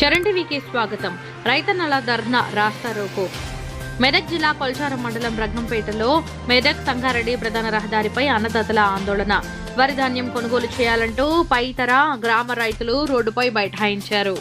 చరణ్ టీవీకి స్వాగతం. రైతన్నల ధర్నా రాస్తారోకో. మెదక్ జిల్లా కొల్చారం మండలం రత్నంపేటలో మెదక్ సంగారెడ్డి ప్రధాన రహదారిపై అన్నదాతల ఆందోళన. వరి ధాన్యం కొనుగోలు చేయాలంటూ పైతర గ్రామ రైతులు రోడ్డుపై బైఠాయించారు.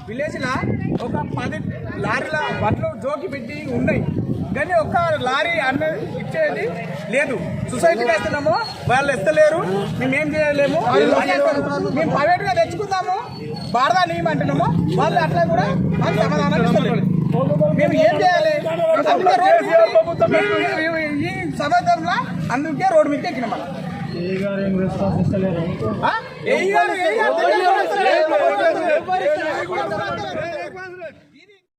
విలేజ్ లా ఒక 10 లారీల వడ్లు జోకి పెట్టి ఉన్నాయి, కానీ ఒక్క లారీ అన్న ఇచ్చేది లేదు. సొసైటీకి వేస్తున్నాము, వాళ్ళు ఇస్తలేరు, మేమేం చేయలేము. మేము ప్రైవేట్ గా తెచ్చుకుందాము, బారదా నీయమంటున్నాము, వాళ్ళు అట్లా కూడా మాకు సమాధానం ఇస్తలేదు. మేము ఏం చేయాలి? ఈ సంవత్సరంలో అందుకే రోడ్డు మీద ఎక్కినాం. మనం ఏ గారు